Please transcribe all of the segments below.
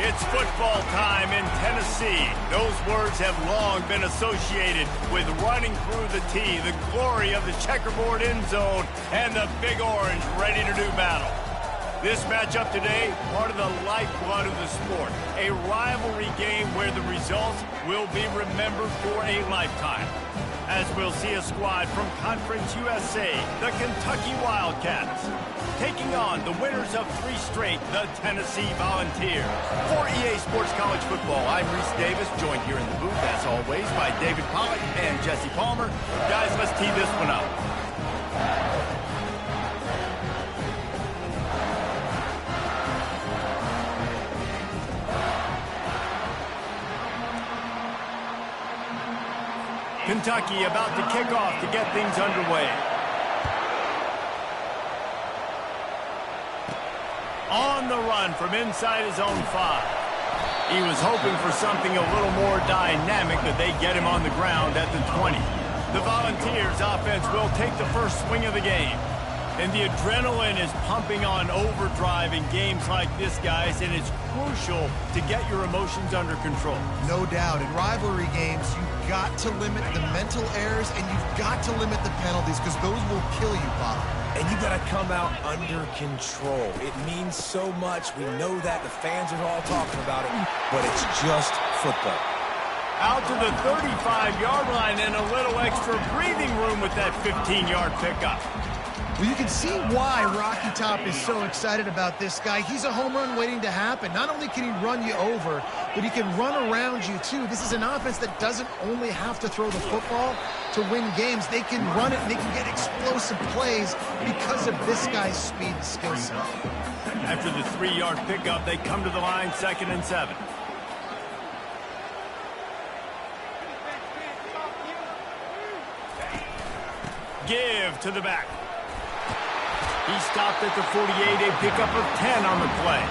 It's football time in Tennessee. Those words have long been associated with running through the tee, the glory of the checkerboard end zone, and the Big Orange ready to do battle. This matchup today, part of the lifeblood of the sport, a rivalry game where the results will be remembered for a lifetime. As we'll see a squad from Conference USA, the Kentucky Wildcats, taking on the winners of 3 straight, the Tennessee Volunteers. For EA Sports College Football, I'm Reese Davis, joined here in the booth, as always, by David Pollack and Jesse Palmer. Guys, let's tee this one up. Kentucky about to kick off to get things underway. On the run from inside his own 5. He was hoping for something a little more dynamic, but they get him on the ground at the 20. The Volunteers offense will take the first swing of the game. And the adrenaline is pumping on overdrive in games like this, guys, and it's crucial to get your emotions under control. No doubt. In rivalry games, you've got to limit the mental errors, and you've got to limit the penalties, because those will kill you, Bob. And you got to come out under control. It means so much. We know that. The fans are all talking about it, but it's just football. Out to the 35-yard line and a little extra breathing room with that 15-yard pickup. Well, you can see why Rocky Top is so excited about this guy. He's a home run waiting to happen. Not only can he run you over, but he can run around you, too. This is an offense that doesn't only have to throw the football to win games. They can run it, and they can get explosive plays because of this guy's speed and skill set. After the 3-yard pickup, they come to the line, 2nd and 7. Give to the back. He stopped at the 48, a pickup of 10 on the play.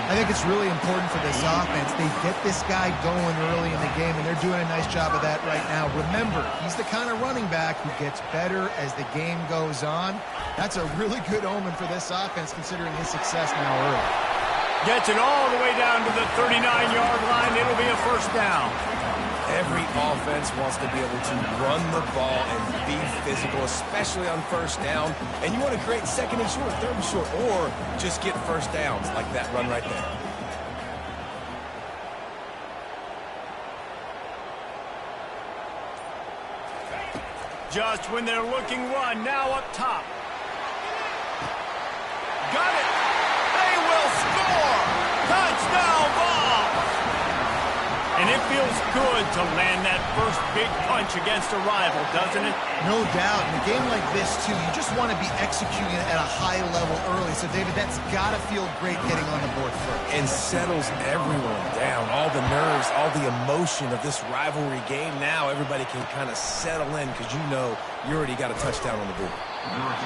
I think it's really important for this offense. They get this guy going early in the game, and they're doing a nice job of that right now. Remember, he's the kind of running back who gets better as the game goes on. That's a really good omen for this offense, considering his success now early. Gets it all the way down to the 39-yard line. It'll be a first down. Every offense wants to be able to run the ball and be physical, especially on first down. And you want to create 2nd and short, 3rd and short, or just get first downs like that run right there. Just when they're looking run, now up top. Got it. They will score. Touchdown ball. And it feels good to land that first big punch against a rival, doesn't it? No doubt. In a game like this, too, you just want to be executing it at a high level early. So, David, that's got to feel great getting on the board first. And settles everyone down. All the nerves, all the emotion of this rivalry game. Now everybody can kind of settle in because you know you already got a touchdown on the board.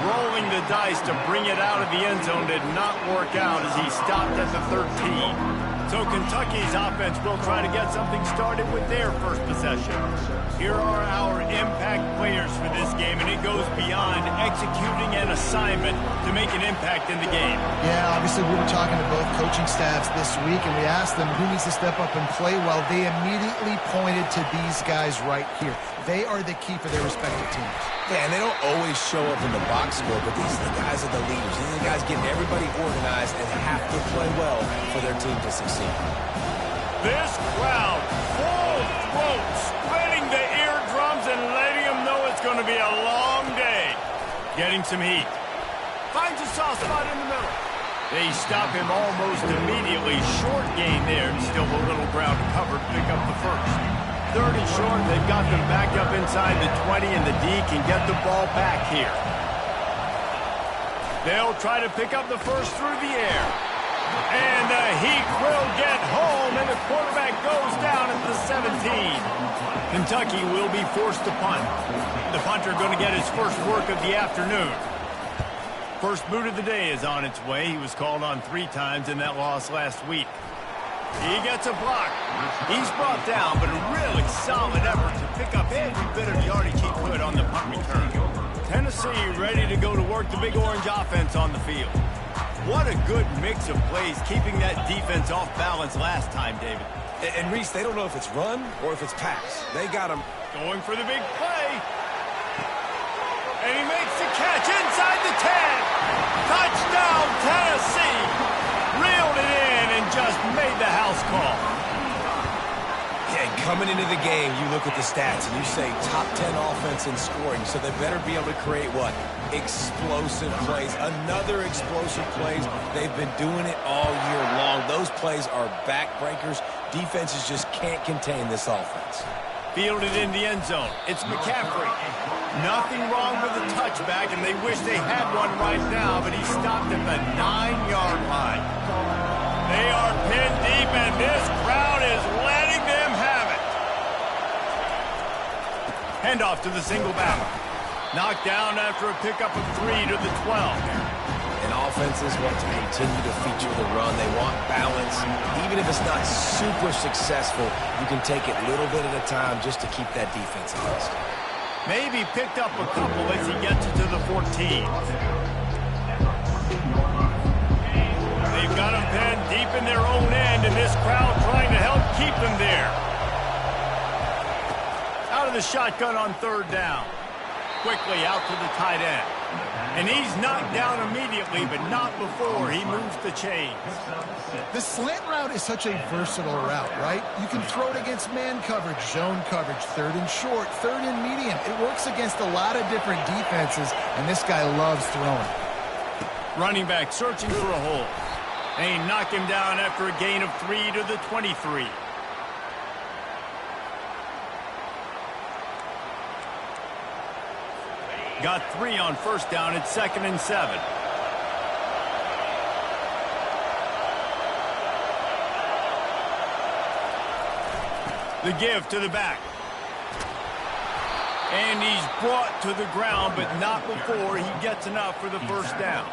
Rolling the dice to bring it out of the end zone did not work out as he stopped at the 13. So Kentucky's offense will try to get something started with their first possession. Here are our impact players for this game, and it goes beyond executing an assignment to make an impact in the game. Yeah, obviously we were talking to both coaching staffs this week, and we asked them who needs to step up and play well. They immediately pointed to these guys right here. They are the key for their respective teams. Yeah, and they don't always show up in the box score, but these are the guys that are the leaders. These are the guys getting everybody organized and have to play well for their team to succeed. This crowd, full throat, spreading the eardrums and letting them know it's going to be a long day. Getting some heat. Finds a soft spot in the middle. They stop him almost immediately. Short gain there. Still a little ground to cover to pick up the first. 3rd and short, they've got them back up inside the 20, and the D can get the ball back here. They'll try to pick up the first through the air. And the heat will get home, and the quarterback goes down at the 17. Kentucky will be forced to punt. The punter going to get his first work of the afternoon. First boot of the day is on its way. He was called on 3 times in that loss last week. He gets a block. He's brought down, but a really solid effort to pick up every bit of yardage he could on the punt return. Tennessee ready to go to work the Big Orange offense on the field. What a good mix of plays, keeping that defense off balance last time, David. And Reese, they don't know if it's run or if it's pass. They got him going for the big play. And he makes the catch inside the 10. Touchdown, Tennessee. Reeled it in and just made the house call. Yeah, coming into the game, you look at the stats and you say top 10 offense in scoring, so they better be able to create what? Explosive plays. Another explosive plays. They've been doing it all year long. Those plays are backbreakers. Defenses just can't contain this offense. Fielded in the end zone. It's McCaffrey. Nothing wrong with the touchback, and they wish they had one right now, but he stopped at the 9-yard line. They are pinned deep, and this crowd is letting them have it. Handoff to the single back. Knocked down after a pickup of 3 to the 12. And offenses want to continue to feature the run. They want balance. Even if it's not super successful, you can take it little bit at a time just to keep that defense honest. Maybe picked up a couple as he gets it to the 14. They've got him pinned deep in their own end, and this crowd trying to help keep them there. Out of the shotgun on 3rd down. Quickly out to the tight end. And he's knocked down immediately, but not before he moves the chains. The slant route is such a versatile route, right? You can throw it against man coverage, zone coverage, 3rd and short, 3rd and medium. It works against a lot of different defenses, and this guy loves throwing. Running back searching for a hole. And he knocked him down after a gain of 3 to the 23. Got 3 on 1st down at 2nd and 7. The give to the back. And he's brought to the ground, but not before he gets enough for the 1st down.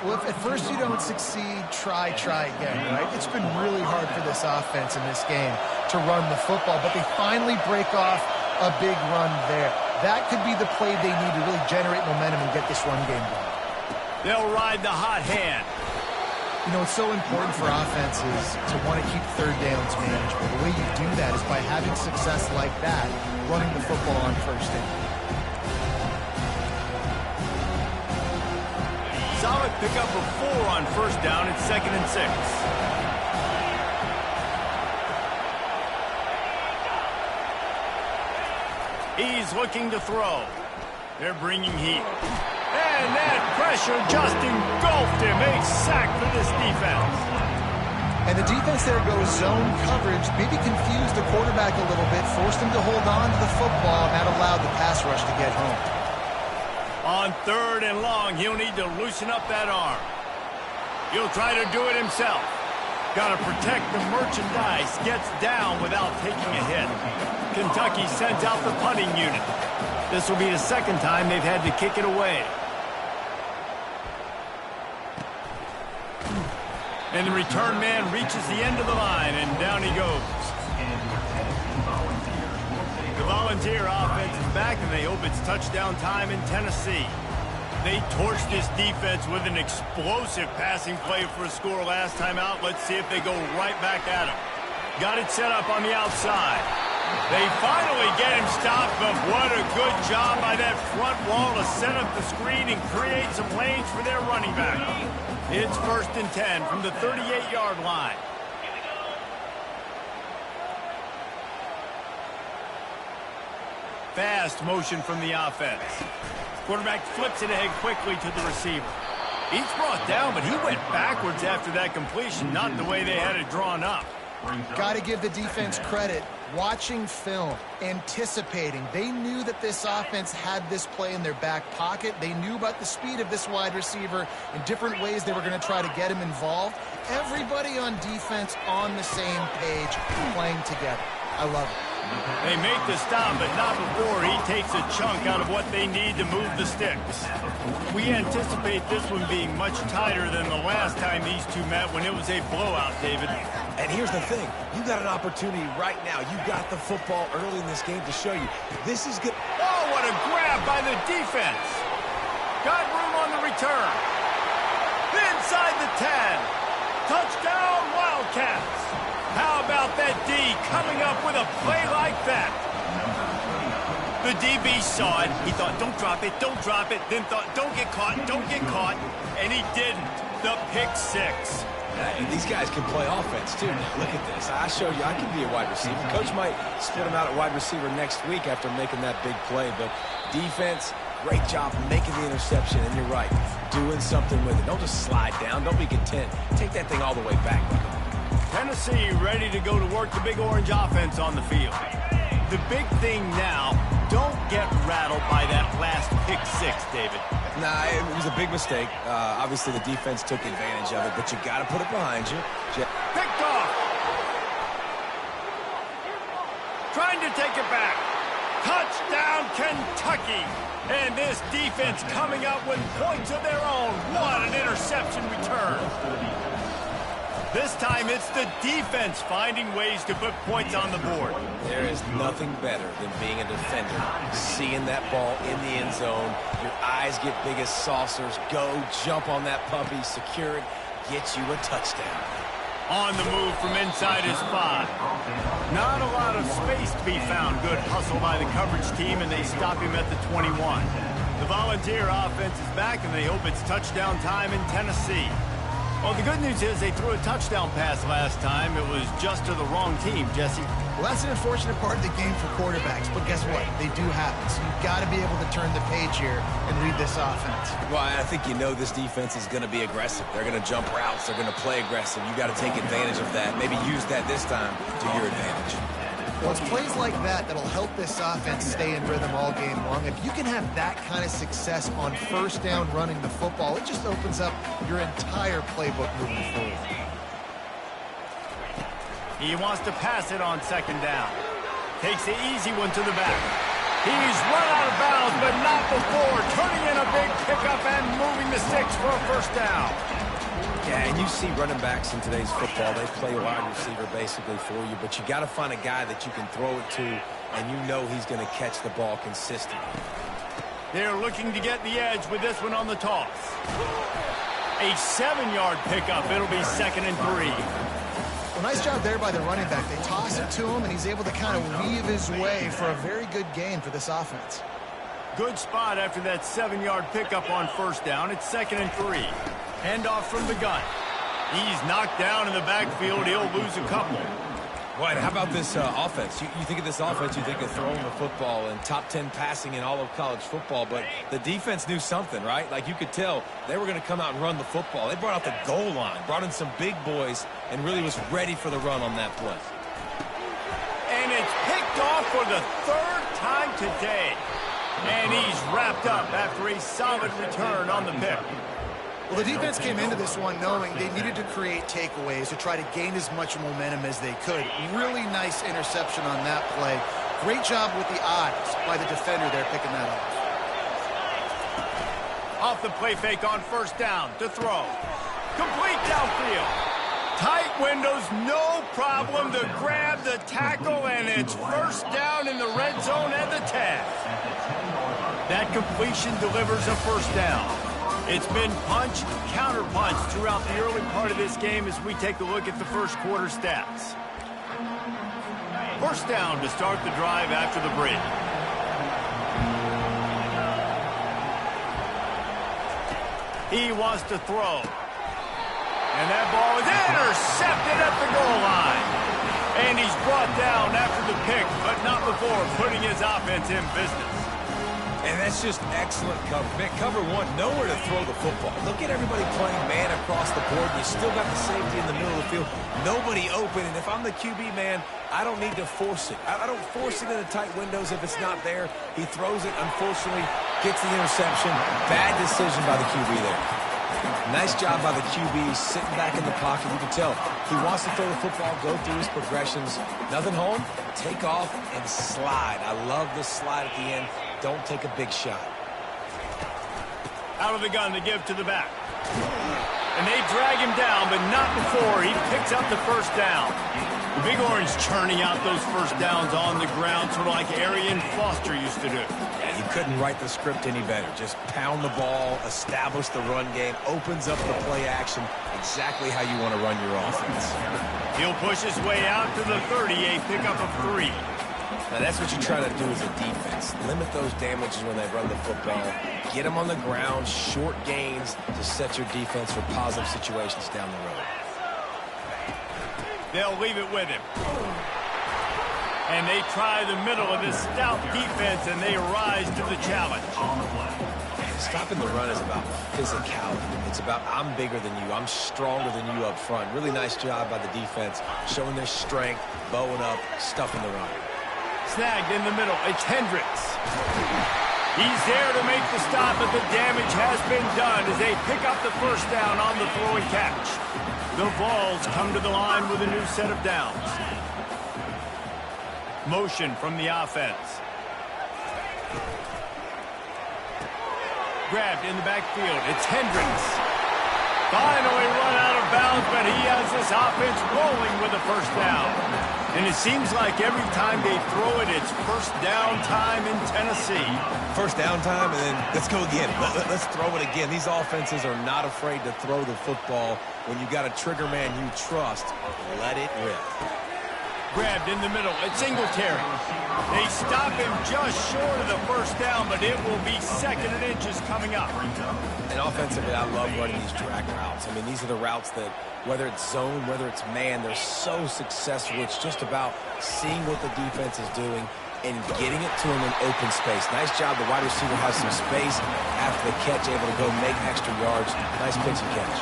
Well, if at first you don't succeed, try again, right? It's been really hard for this offense in this game to run the football, but they finally break off a big run there. That could be the play they need to really generate momentum and get this run game going. They'll ride the hot hand. You know, it's so important for offenses to want to keep 3rd downs manageable. The way you do that is by having success like that, running the football on 1st down. Solid pickup of 4 on 1st down at 2nd and 6. He's looking to throw. They're bringing heat. And that pressure just engulfed him. A sack for this defense. And the defense there goes zone coverage, maybe confused the quarterback a little bit, forced him to hold on to the football, and that allowed the pass rush to get home. On 3rd and long, he'll need to loosen up that arm. He'll try to do it himself. Got to protect the merchandise. Gets down without taking a hit. Kentucky sends out the punting unit. This will be the 2nd time they've had to kick it away. And the return man reaches the end of the line, and down he goes. The Volunteer offense is back, and they hope it's touchdown time in Tennessee. They torched this defense with an explosive passing play for a score last time out. Let's see if they go right back at him. Got it set up on the outside. They finally get him stopped, but what a good job by that front wall to set up the screen and create some lanes for their running back. It's 1st and 10 from the 38-yard line. Fast motion from the offense. Quarterback flips it ahead quickly to the receiver. He's brought down, but he went backwards after that completion, not the way they had it drawn up. Got to give the defense credit. Watching film, anticipating. They knew that this offense had this play in their back pocket. They knew about the speed of this wide receiver and different ways they were going to try to get him involved. Everybody on defense on the same page, playing together. I love it. They make the stop, but not before he takes a chunk out of what they need to move the sticks. We anticipate this one being much tighter than the last time these two met when it was a blowout, David. And here's the thing. You got an opportunity right now. You got the football early in this game to show you. This is good. Oh, what a grab by the defense. Got room on the return. inside the 10. Touchdown, Wildcats. How about that D coming up with a play like that? The DB saw it. He thought, don't drop it, don't drop it. Then thought, don't get caught, don't get caught. And he didn't. The pick six. And these guys can play offense, too. Now, look at this. I showed you I can be a wide receiver. Coach might split him out at wide receiver next week after making that big play. But defense, great job making the interception. And you're right, doing something with it. Don't just slide down. Don't be content. Take that thing all the way back. Tennessee ready to go to work the Big Orange offense on the field. The big thing now, don't get rattled by that last pick six, David. Nah, it was a big mistake. Obviously, the defense took advantage of it, but you got to put it behind you. Picked off. Trying to take it back. Touchdown, Kentucky. And this defense coming up with points of their own. What an interception return. This time, it's the defense finding ways to put points on the board. There is nothing better than being a defender. Seeing that ball in the end zone, your eyes get big as saucers. Go, jump on that puppy, secure it, get you a touchdown. On the move from inside his 5. Not a lot of space to be found. Good hustle by the coverage team, and they stop him at the 21. The Volunteer offense is back, and they hope it's touchdown time in Tennessee. Well, the good news is they threw a touchdown pass last time. It was just to the wrong team, Jesse. Well, that's an unfortunate part of the game for quarterbacks, but guess what? They do have it, so you've got to be able to turn the page here and read this offense. Well, I think you know this defense is going to be aggressive. They're going to jump routes. They're going to play aggressive. You got to take advantage of that. Maybe use that this time to your advantage. Well, it's plays like that that'll help this offense stay in rhythm all game long. If you can have that kind of success on first down running the football, it just opens up your entire playbook moving forward. He wants to pass it on second down. Takes the easy one to the back. He's run out of bounds, but not before. Turning in a big pickup and moving the sticks for a first down. Yeah, and you see running backs in today's football, they play wide receiver basically for you, but you got to find a guy that you can throw it to, and you know he's going to catch the ball consistently. They're looking to get the edge with this one on the toss. A 7-yard pickup. It'll be 2nd and 3. Well, nice job there by the running back. They toss it to him, and he's able to kind of weave his way for a very good gain for this offense. Good spot after that 7-yard pickup on first down. It's 2nd and 3. Handoff from the gun. He's knocked down in the backfield. He'll lose a couple. Boy, how about this offense? You think of this offense, you think of throwing the football and top 10 passing in all of college football, but the defense knew something, right? Like you could tell they were going to come out and run the football. They brought out the goal line, brought in some big boys, and really was ready for the run on that play. And it's picked off for the 3rd time today. And he's wrapped up after a solid return on the pick. Well, the defense came into this one knowing they needed to create takeaways to try to gain as much momentum as they could. Really nice interception on that play. Great job with the eyes by the defender there picking that off. Off the play fake on first down to throw. Complete downfield. Tight windows, no problem to grab the tackle, and it's first down in the red zone at the 10. That completion delivers a first down. It's been punch, counter-punch throughout the early part of this game as we take a look at the first quarter stats. First down to start the drive after the break. He wants to throw. And that ball is intercepted at the goal line. And he's brought down after the pick, but not before putting his offense in business. And that's just excellent cover. Man, cover one, nowhere to throw the football. Look at everybody playing man across the board. You still got the safety in the middle of the field. Nobody open. And if I'm the QB, man, I don't need to force it. I don't force it in the tight windows if it's not there. He throws it, unfortunately, gets the interception. Bad decision by the QB there. Nice job by the QB sitting back in the pocket. You can tell he wants to throw the football, go through his progressions. Nothing home, take off, and slide. I love the slide at the end. Don't take a big shot. Out of the gun to give to the back. And they drag him down, but not before he picks up the first down. The Big Orange churning out those first downs on the ground, sort of like Arian Foster used to do. Yeah, you couldn't write the script any better. Just pound the ball, establish the run game, opens up the play action, exactly how you want to run your offense. He'll push his way out to the 38, pickup of 3. Now, that's what you try to do as a defense. Limit those damages when they run the football. Get them on the ground, short gains to set your defense for positive situations down the road. They'll leave it with him. And they try the middle of this stout defense, and they rise to the challenge. Stopping the run is about physicality. It's about I'm bigger than you. I'm stronger than you up front. Really nice job by the defense, showing their strength, bowing up, stuffing the run. Snagged in the middle. It's Hendricks. He's there to make the stop, but the damage has been done as they pick up the first down on the throw and catch. The Vols come to the line with a new set of downs. Motion from the offense. Grabbed in the backfield. It's Hendricks. Finally run out of bounds, but he has this offense rolling with a first down. And it seems like every time they throw it, it's first down time in Tennessee. First down time, and then let's go again. Let's throw it again. These offenses are not afraid to throw the football. When you got a trigger man you trust, let it rip. Grabbed in the middle. It's Singletary. They stop him just short of the first down, but it will be second and inches coming up. And offensively, I love running these drag routes. I mean, these are the routes that, whether it's zone, whether it's man, they're so successful. It's just about seeing what the defense is doing and getting it to him in open space. Nice job. The wide receiver has some space after the catch, able to go make extra yards. Nice pitch and catch.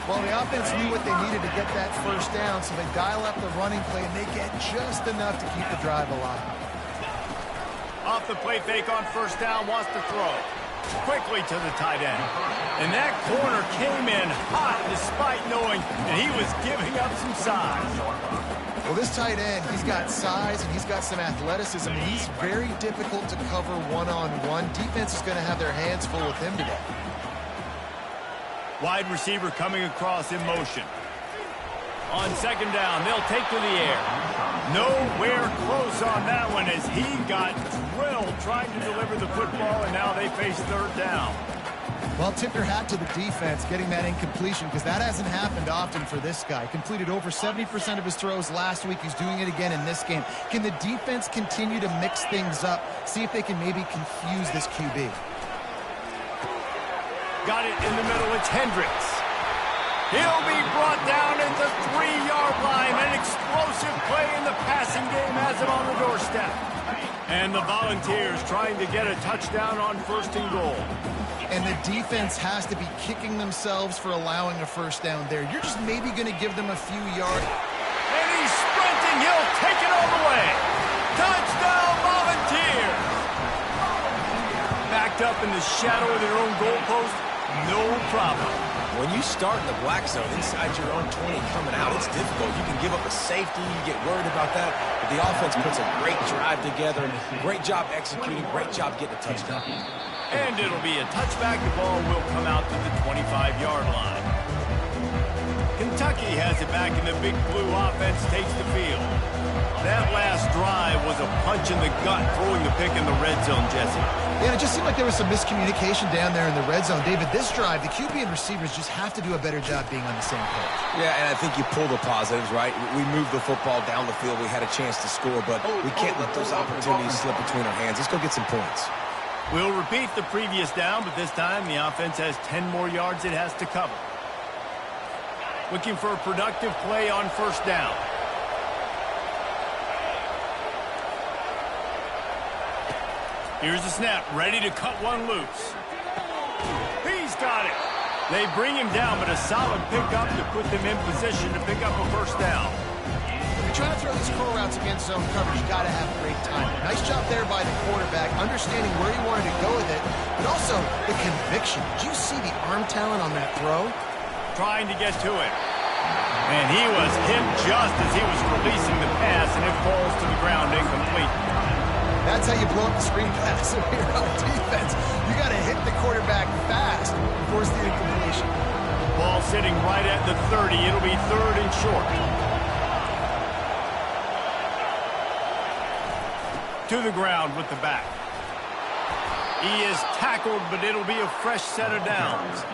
Well, the offense knew what they needed to get that first down, so they dial up the running play, and they get just enough to keep the drive alive. Off the play fake on first down, wants to throw. Quickly to the tight end. And that corner came in hot despite knowing that he was giving up some size. Well, this tight end, he's got size and he's got some athleticism, and he's very difficult to cover one-on-one. Defense is going to have their hands full with him today. Wide receiver coming across in motion. On second down, they'll take to the air. Nowhere close on that one as he got drilled trying to deliver the football, and now they face third down. Well, tip your hat to the defense getting that incompletion, because that hasn't happened often for this guy. Completed over 70% of his throws last week. He's doing it again in this game. Can the defense continue to mix things up, see if they can maybe confuse this QB? Got it in the middle. It's Hendricks. He'll be brought down at the 3-yard line. An explosive play in the passing game has him on the doorstep. And the Volunteers trying to get a touchdown on first and goal. And the defense has to be kicking themselves for allowing a first down there. You're just maybe going to give them a few yards. And he's sprinting. He'll take it all the way. Touchdown, Volunteers. Backed up in the shadow of their own goalpost. No problem. When you start in the black zone inside your own 20 coming out, it's difficult. You can give up a safety, you get worried about that, but the offense puts a great drive together. Great job executing, great job getting a touchdown. And it'll be a touchback. The ball will come out to the 25-yard line. Kentucky has it back, and the Big Blue offense takes the field. That last drive was a punch in the gut, throwing the pick in the red zone, Jesse. Yeah, it just seemed like there was some miscommunication down there in the red zone. David, this drive, the QB and receivers just have to do a better job being on the same page. Yeah, and I think you pull the positives, right? We moved the football down the field. We had a chance to score, but we can't let those opportunities slip between our hands. Let's go get some points. We'll repeat the previous down, but this time the offense has 10 more yards it has to cover. Looking for a productive play on first down. Here's the snap, ready to cut one loose. He's got it. They bring him down, but a solid pickup to put them in position to pick up a first down. When you're trying to throw these curl routes against zone coverage, you got to have great timing. Nice job there by the quarterback, understanding where he wanted to go with it, but also the conviction. Did you see the arm talent on that throw? Trying to get to it. And he was hit just as he was releasing the pass, and it falls to the ground incomplete. That's how you blow up the screen pass if you're on defense. You got to hit the quarterback fast and force the incompletion. Ball sitting right at the 30. It'll be third and short. to the ground with the back. He is tackled, but it'll be a fresh set of downs.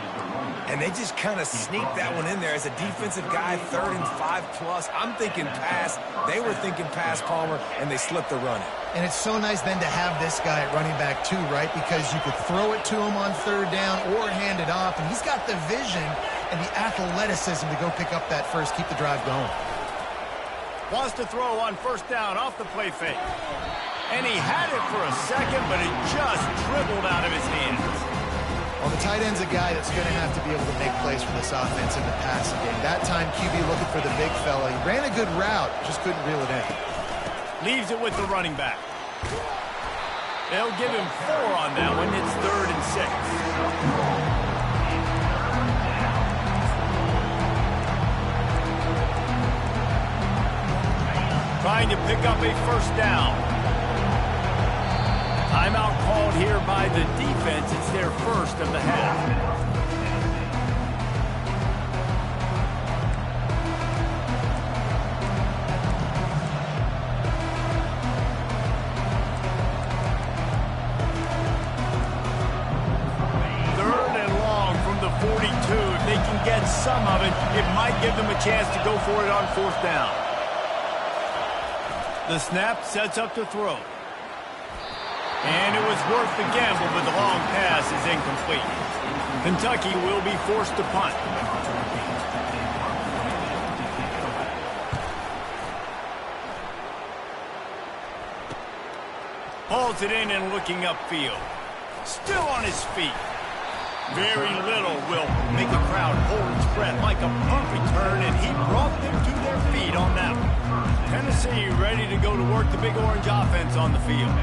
And they just kind of sneaked that one in there as a defensive guy, 3rd and 5+. I'm thinking pass. They were thinking pass, Palmer, and they slipped the run. And it's so nice then to have this guy at running back too, right? Because you could throw it to him on 3rd down or hand it off, and he's got the vision and the athleticism to go pick up that first, keep the drive going. Wants to throw on 1st down off the play fake. And he had it for a second, but it just dribbled out of his hands. Well, the tight end's a guy that's going to have to be able to make plays for this offense in the passing game. That time, QB looking for the big fella. He ran a good route, just couldn't reel it in. Leaves it with the running back. They'll give him 4 on that one. It's 3rd and 6. Trying to pick up a 1st down. Timeout called here by the defense. It's their first of the half. If they can get some of it, it might give them a chance to go for it on 4th down. The snap sets up to throw. And it was worth the gamble, but the long pass is incomplete. Kentucky will be forced to punt. Hauls it in and looking upfield. Still on his feet. Very little will make a crowd hold its breath like a punt return, and he brought them to their feet on that one. Tennessee ready to go to work the Big Orange offense on the field.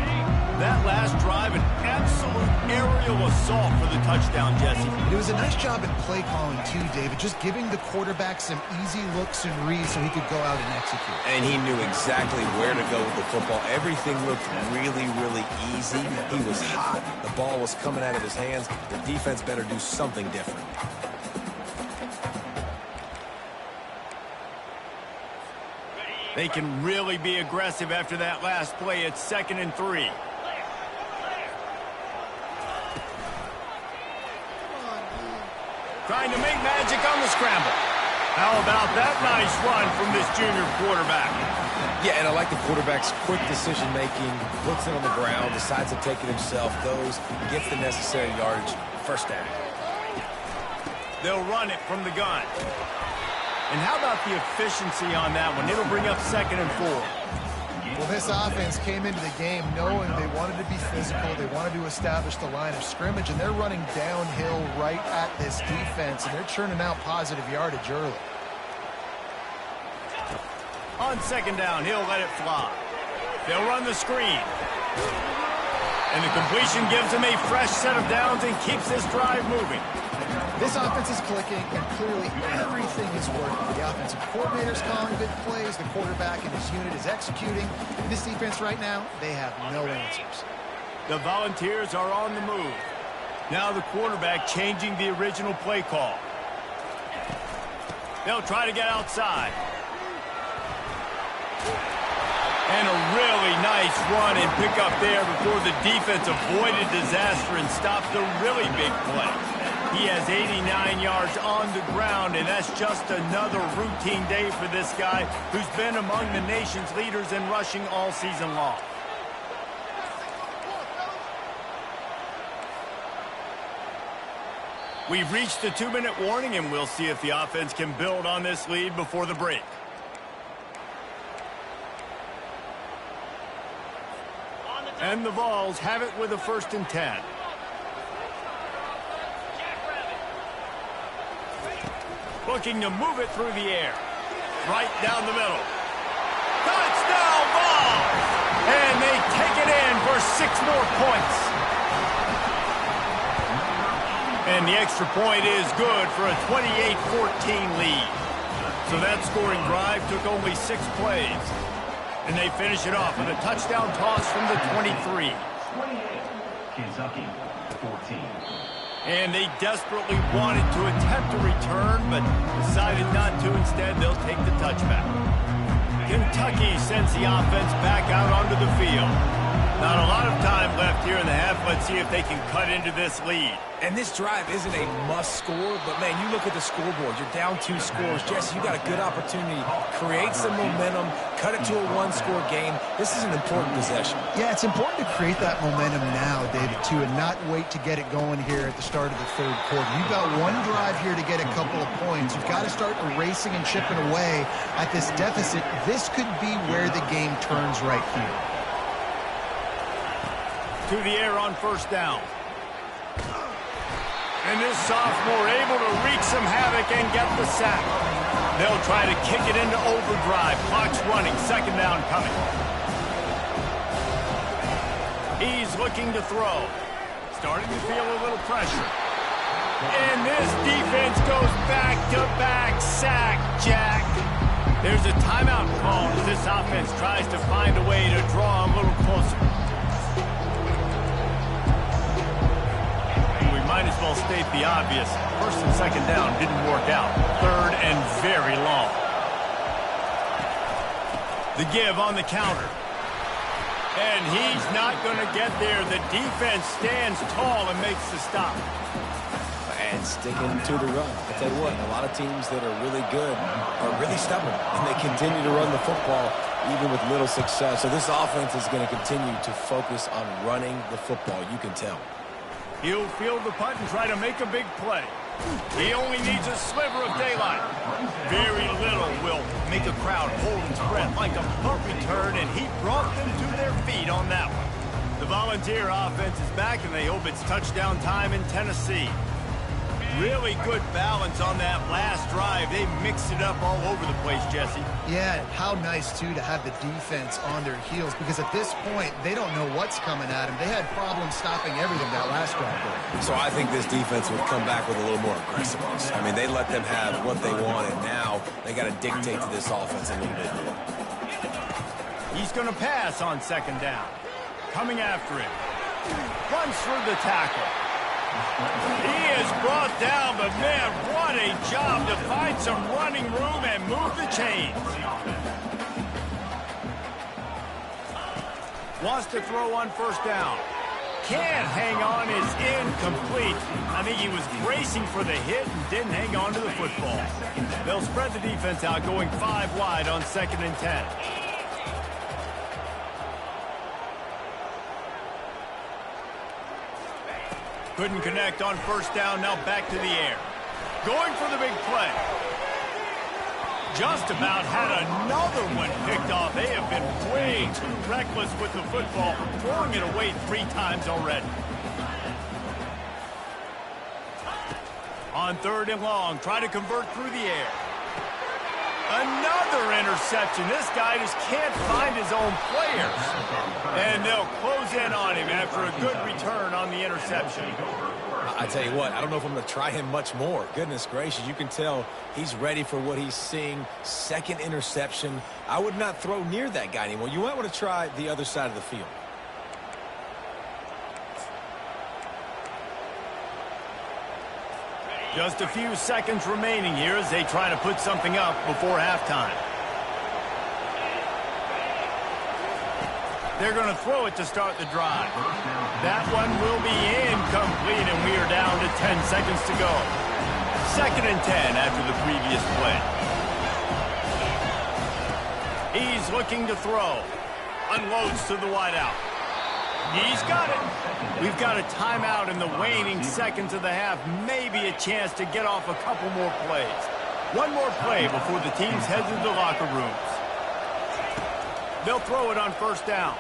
That last drive, an absolute aerial assault for the touchdown, Jesse. It was a nice job at play calling too, David, just giving the quarterback some easy looks and reads so he could go out and execute. And he knew exactly where to go with the football. Everything looked really, really easy. He was hot. The ball was coming out of his hands. The defense better do something different. They can really be aggressive after that last play. It's 2nd and 3. Trying to make magic on the scramble. How about that nice run from this junior quarterback? Yeah, and I like the quarterback's quick decision-making. Puts it on the ground, decides to take it himself, goes, gets the necessary yardage. 1st down. They'll run it from the gun. And how about the efficiency on that one? It'll bring up 2nd and 4. Well, this offense came into the game knowing they wanted to be physical. They wanted to establish the line of scrimmage, and they're running downhill right at this defense, and they're churning out positive yardage early. On 2nd down, he'll let it fly. They'll run the screen. And the completion gives him a fresh set of downs and keeps this drive moving. This offense is clicking, and clearly everything is working. The offensive coordinator's calling good plays. The quarterback and his unit is executing. This defense right now, they have no answers. The Volunteers are on the move. Now the quarterback changing the original play call. They'll try to get outside. And a really nice run and pick up there before the defense avoided disaster and stopped the really big play. He has 89 yards on the ground, and that's just another routine day for this guy who's been among the nation's leaders in rushing all season long. We've reached the 2-minute warning, and we'll see if the offense can build on this lead before the break. And the Vols have it with a 1st and 10. Looking to move it through the air. Right down the middle. Touchdown Vols! And they take it in for 6 more points. And the extra point is good for a 28-14 lead. So that scoring drive took only 6 plays. And they finish it off with a touchdown toss from the 23. 28, Kentucky, 14. And they desperately wanted to attempt a return, but decided not to. Instead, they'll take the touchback. Kentucky sends the offense back out onto the field. here in the half. Let's see if they can cut into this lead. And this drive isn't a must score, but, man, you look at the scoreboard. You're down 2 scores. Jesse, you got a good opportunity. Create some momentum. Cut it to a 1-score game. This is an important possession. Yeah, it's important to create that momentum now, David, too, and not wait to get it going here at the start of the third quarter. You've got one drive here to get a couple of points. You've got to start erasing and chipping away at this deficit. This could be where the game turns right here. To the air on first down. And this sophomore able to wreak some havoc and get the sack. They'll try to kick it into overdrive. Clock's running. Second down coming. He's looking to throw. Starting to feel a little pressure. And this defense goes back-to-back sack, Jack. There's a timeout call as this offense tries to find a way to draw him a little closer. Might as well state the obvious. First and second down didn't work out. Third and very long. The give on the counter. And he's not going to get there. The defense stands tall and makes the stop. And sticking to the run. I tell you what, a lot of teams that are really good are really stubborn. And they continue to run the football even with little success. So this offense is going to continue to focus on running the football. You can tell. He'll field the punt and try to make a big play. He only needs a sliver of daylight. Very little will make a crowd hold its breath like a punt return, and he brought them to their feet on that one. The Volunteer offense is back, and they hope it's touchdown time in Tennessee. Really good balance on that last drive. They mixed it up all over the place, Jesse. Yeah, how nice, too, to have the defense on their heels, because at this point, they don't know what's coming at them. They had problems stopping everything that last drive. So I think this defense would come back with a little more aggressiveness. I mean, they let them have what they want, and now they got to dictate to this offense a little bit more. He's going to pass on second down. Coming after him. Runs through the tackle. He is brought down, but man, what a job to find some running room and move the chains. Wants to throw on first down. Can't hang on, is incomplete. I think he was bracing for the hit and didn't hang on to the football. They'll spread the defense out, going 5 wide on 2nd and 10. Couldn't connect on first down, now back to the air. Going for the big play. Just about had another one picked off. They have been way too reckless with the football, throwing it away 3 times already. On 3rd and long, try to convert through the air. Another interception. This guy just can't find his own players. And they'll close in on him after a good return on the interception. I tell you what, I don't know if I'm going to try him much more. Goodness gracious, you can tell he's ready for what he's seeing. 2nd interception. I would not throw near that guy anymore. You might want to try the other side of the field. Just a few seconds remaining here as they try to put something up before halftime. They're going to throw it to start the drive. That one will be incomplete, and we are down to 10 seconds to go. 2nd and 10 after the previous play. He's looking to throw. Unloads to the wideout. He's got it. We've got a timeout in the waning seconds of the half. Maybe a chance to get off a couple more plays. One more play before the teams head to the locker rooms. They'll throw it on first down.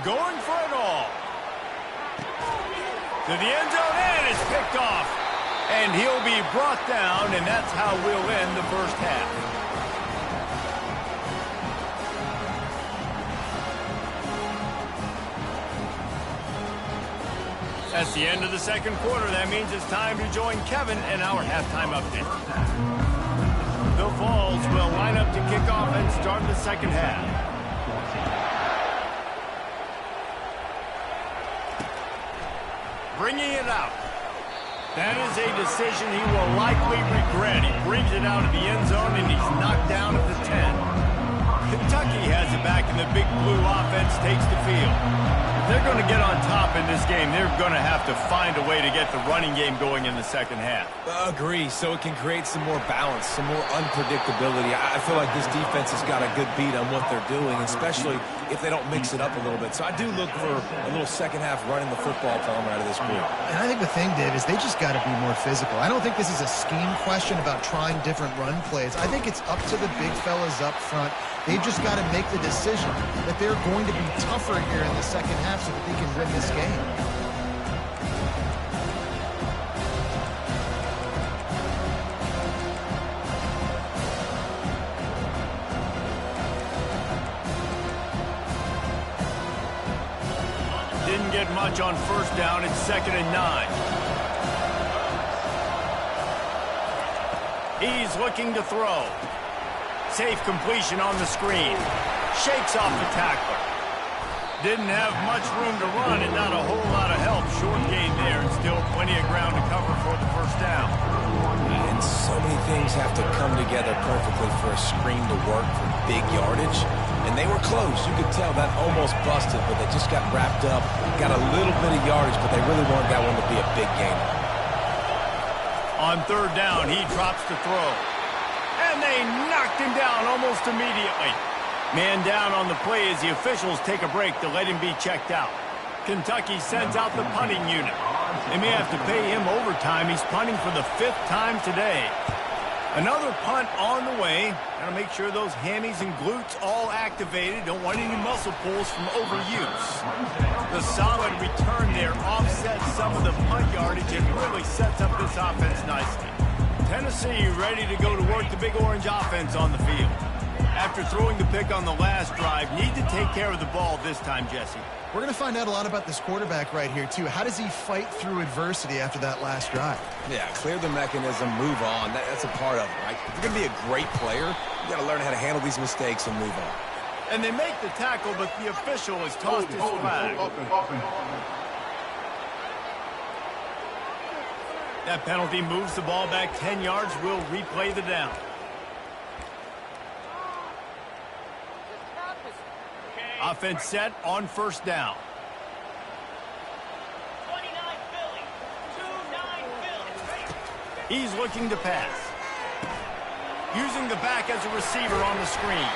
Going for it all. To the end zone, and it's picked off. And he'll be brought down, and that's how we'll end the first half. That's the end of the second quarter. That means it's time to join Kevin in our halftime update. The Vols will line up to kick off and start the second half. Bringing it out. That is a decision he will likely regret. He brings it out of the end zone, and he's knocked down at the 10. Kentucky has it back, and the Big Blue offense takes the field. If they're going to get on top in this game, they're going to have to find a way to get the running game going in the second half. Agree, so it can create some more balance, some more unpredictability. I feel like this defense has got a good beat on what they're doing, especially if they don't mix it up a little bit. So I do look for a little second half running the football coming out of this group. And I think the thing, Dave, is they just got to be more physical. I don't think this is a scheme question about trying different run plays. I think it's up to the big fellas up front. They've just got to make the decision that they're going to be tougher here in the second half so that they can win this game. Didn't get much on first down. It's 2nd and 9. He's looking to throw. Safe completion on the screen. Shakes off the tackler. Didn't have much room to run and not a whole lot of help. Short gain there and still plenty of ground to cover for the first down. And so many things have to come together perfectly for a screen to work for big yardage. And they were close. You could tell that almost busted, but they just got wrapped up. Got a little bit of yardage, but they really wanted that one to be a big gain. On 3rd down, he drops to throw. And they knocked him down almost immediately. Man down on the play as the officials take a break to let him be checked out. Kentucky sends out the punting unit. They may have to pay him overtime. He's punting for the 5th time today. Another punt on the way. Got to make sure those hammies and glutes all activated. Don't want any muscle pulls from overuse. The solid return there offsets some of the punt yardage and really sets up this offense nicely. Tennessee ready to go to work the Big Orange offense on the field. After throwing the pick on the last drive, need to take care of the ball this time, Jesse. We're going to find out a lot about this quarterback right here, too. How does he fight through adversity after that last drive? Yeah, clear the mechanism, move on. That's a part of it, right? If you're going to be a great player, you got to learn how to handle these mistakes and move on. And they make the tackle, but the official has tossed his flag. That penalty moves the ball back 10 yards. We'll replay the down. Offense set on first down. 29 Philly. 2-9 Philly. He's looking to pass. Using the back as a receiver on the screen.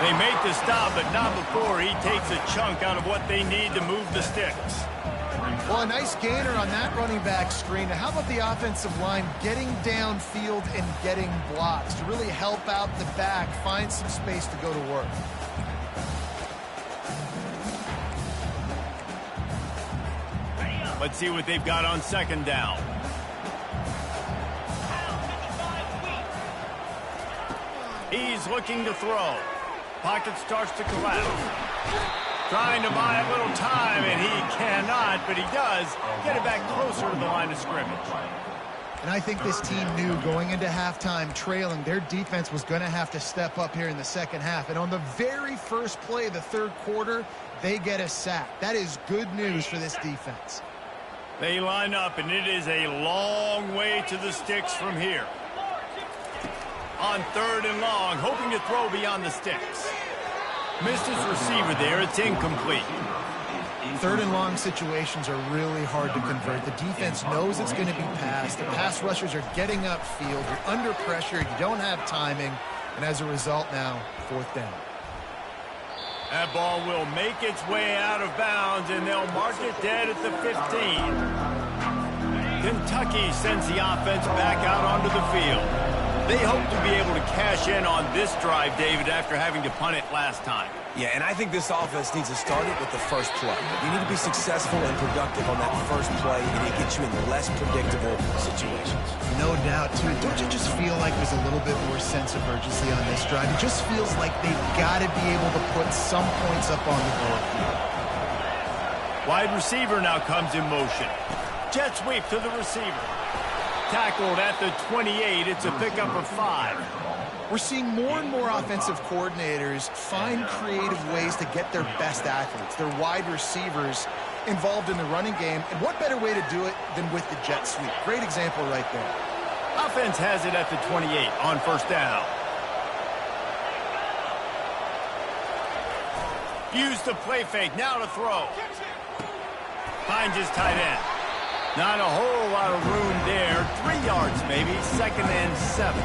They make the stop, but not before he takes a chunk out of what they need to move the sticks. Well, a nice gainer on that running back screen. Now, how about the offensive line getting downfield and getting blocks to really help out the back, find some space to go to work? Let's see what they've got on 2nd down. He's looking to throw. Pocket starts to collapse. Trying to buy a little time, and he cannot, but he does get it back closer to the line of scrimmage. And I think this team knew going into halftime trailing, their defense was going to have to step up here in the second half. And on the very first play of the 3rd quarter, they get a sack. That is good news for this defense. They line up, and it is a long way to the sticks from here. On 3rd and long, hoping to throw beyond the sticks. Missed his receiver there. It's incomplete. 3rd and long situations are really hard to convert. The defense knows it's going to be passed. The pass rushers are getting upfield. You're under pressure. You don't have timing. And as a result now, 4th down. That ball will make its way out of bounds, and they'll mark it dead at the 15. Kentucky sends the offense back out onto the field. They hope to be able to cash in on this drive, David, after having to punt it last time. Yeah, and I think this offense needs to start it with the first play. You need to be successful and productive on that first play, and it gets you in less predictable situations. No doubt, too. Don't you just feel like there's a little bit more sense of urgency on this drive? It just feels like they've got to be able to put some points up on the board. Wide receiver now comes in motion. Jet sweep to the receiver. Tackled at the 28. It's a pickup of 5. We're seeing more and more offensive coordinators find creative ways to get their best athletes, their wide receivers, involved in the running game. And what better way to do it than with the jet sweep? Great example right there. Offense has it at the 28 on first down. Views the play fake. Now to throw. Finds his tight end. Not a whole lot of room there. 3 yards maybe. 2nd and 7.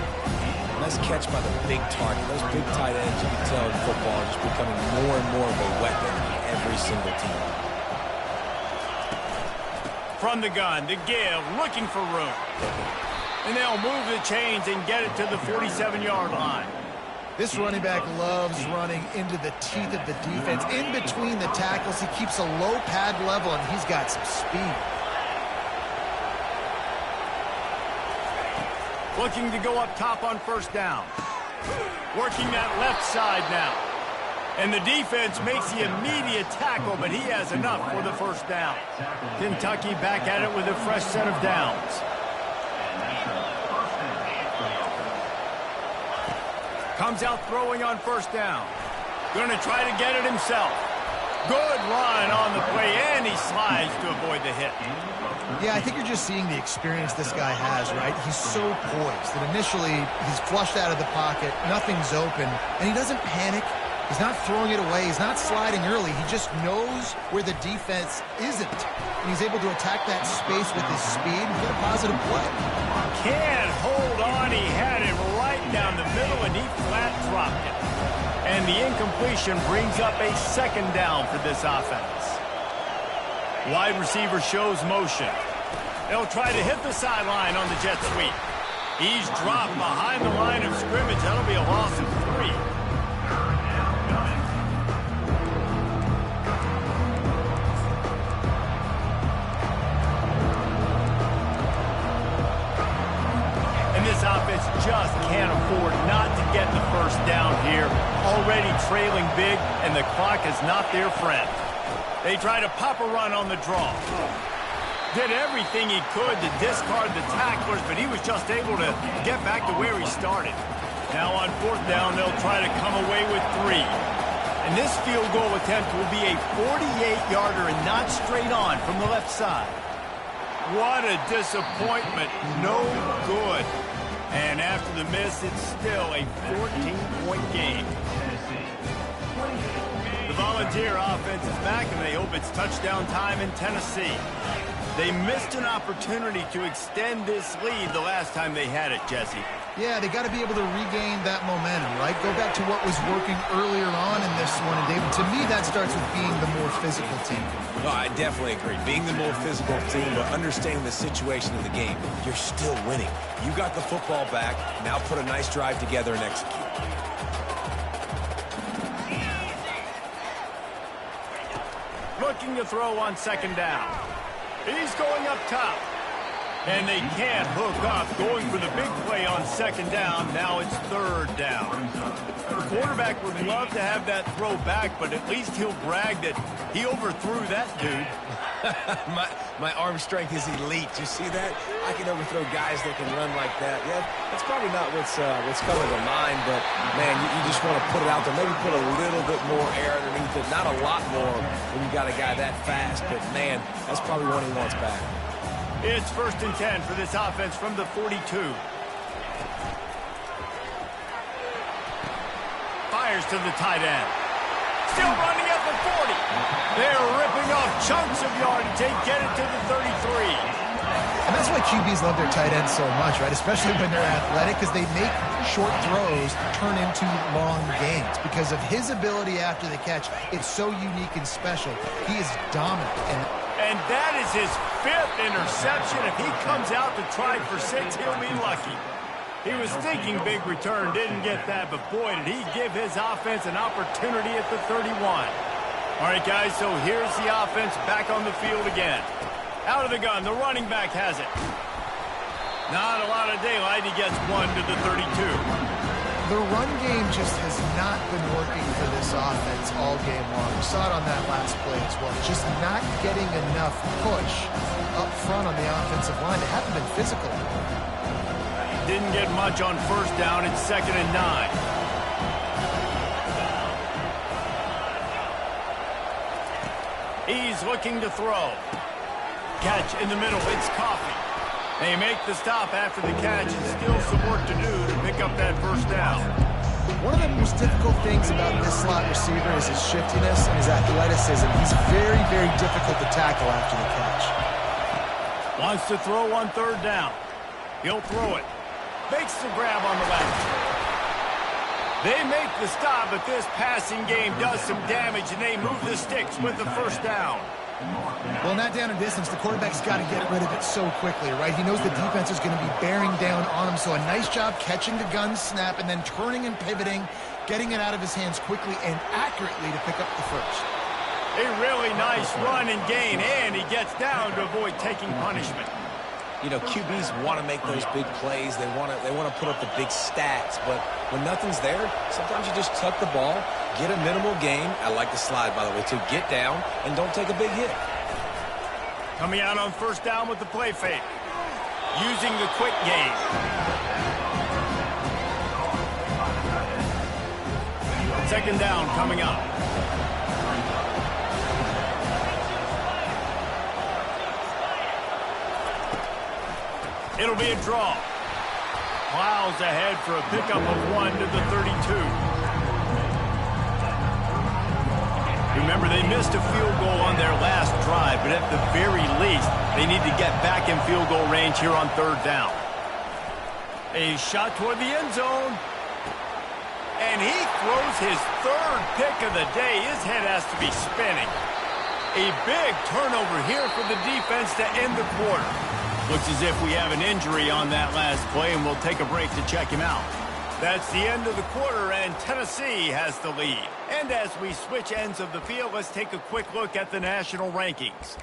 Nice catch by the big target. Those big tight ends, you can tell in football, are just becoming more and more of a weapon on every single team. From the gun, the give, looking for room. And they'll move the chains and get it to the 47-yard line. This running back loves running into the teeth of the defense. In between the tackles, he keeps a low pad level, and he's got some speed. Looking to go up top on 1st down. Working that left side now. And the defense makes the immediate tackle, but he has enough for the 1st down. Kentucky back at it with a fresh set of downs. Comes out throwing on 1st down. Going to try to get it himself. Good run on the play, and he slides to avoid the hit. Yeah, I think you're just seeing the experience this guy has, right? He's so poised that initially he's flushed out of the pocket, nothing's open, and he doesn't panic. He's not throwing it away. He's not sliding early. He just knows where the defense isn't, and he's able to attack that space with his speed and get a positive play. Can't hold on. He had it right down the middle, and he flat dropped it. And the incompletion brings up a 2nd down for this offense. Wide receiver shows motion. They'll try to hit the sideline on the jet sweep. He's dropped behind the line of scrimmage. That'll be a loss of 3. And this offense just can't afford not to get the 1st down here. Already trailing big, and the clock is not their friend. They try to pop a run on the draw. Did everything he could to discard the tacklers, but he was just able to get back to where he started. Now on 4th down, they'll try to come away with 3. And this field goal attempt will be a 48-yarder and not straight on from the left side. What a disappointment. No good. And after the miss, it's still a 14-point game. The Volunteer offense is back, and they hope it's touchdown time in Tennessee. They missed an opportunity to extend this lead the last time they had it, Jesse. Yeah, they got to be able to regain that momentum, right? Go back to what was working earlier on in this one. And, David, to me, that starts with being the more physical team. No, I definitely agree. Being the more physical team, but understanding the situation of the game. You're still winning. You got the football back. Now put a nice drive together and execute. Looking to throw on 2nd down. He's going up top. And they can't hook up. Going for the big play on 2nd down. Now it's 3rd down. The quarterback would love to have that throw back, but at least he'll brag that he overthrew that dude. my arm strength is elite. You see that? I can overthrow guys that can run like that. Yeah, that's probably not what's coming to mind, but, man, you just want to put it out there. Maybe put a little bit more air underneath it. Not a lot more when you got a guy that fast, but, man, that's probably what he wants back. It's 1st and 10 for this offense from the 42. Fires to the tight end. Still running at the 40. They're ripping off chunks of yardage. They get it to the 33. And that's why QBs love their tight ends so much, right? Especially when they're athletic, because they make short throws turn into long gains. Because of his ability after the catch, it's so unique and special. He is dominant. And that is his 5th interception. If he comes out to try for 6, he'll be lucky. He was thinking big return, didn't get that, but boy, did he give his offense an opportunity at the 31. All right, guys, so here's the offense back on the field again. Out of the gun, the running back has it. Not a lot of daylight, he gets 1 to the 32. The run game just has not been working for this offense all game long. We saw it on that last play as well. Just not getting enough push up front on the offensive line. They haven't been physical. Didn't get much on 1st down. It's 2nd and 9. He's looking to throw. Catch in the middle. It's Coffee. They make the stop after the catch, and still some work to do to pick up that 1st down. One of the most difficult things about this slot receiver is his shiftiness and his athleticism. He's very, very difficult to tackle after the catch. Wants to throw on third down. He'll throw it. Makes the grab on the left. They make the stop, but this passing game does some damage, and they move the sticks with the first down. Well, not down in distance. The quarterback's got to get rid of it so quickly, right? He knows the defense is going to be bearing down on him, so a nice job catching the gun snap and then turning and pivoting, getting it out of his hands quickly and accurately to pick up the first. A really nice run and gain, and he gets down to avoid taking punishment. You know, QBs want to make those big plays. They want to put up the big stats, but when nothing's there, sometimes you just tuck the ball, get a minimal gain. I like the slide, by the way, too. Get down and don't take a big hit. Coming out on first down with the play fake. Using the quick game. Second down coming up. It'll be a draw. Plows ahead for a pickup of 1 to the 32. Remember, they missed a field goal on their last drive, but at the very least, they need to get back in field goal range here on third down. A shot toward the end zone. And he throws his third pick of the day. His head has to be spinning. A big turnover here for the defense to end the quarter. Looks as if we have an injury on that last play, and we'll take a break to check him out. That's the end of the quarter, and Tennessee has the lead. And as we switch ends of the field, let's take a quick look at the national rankings.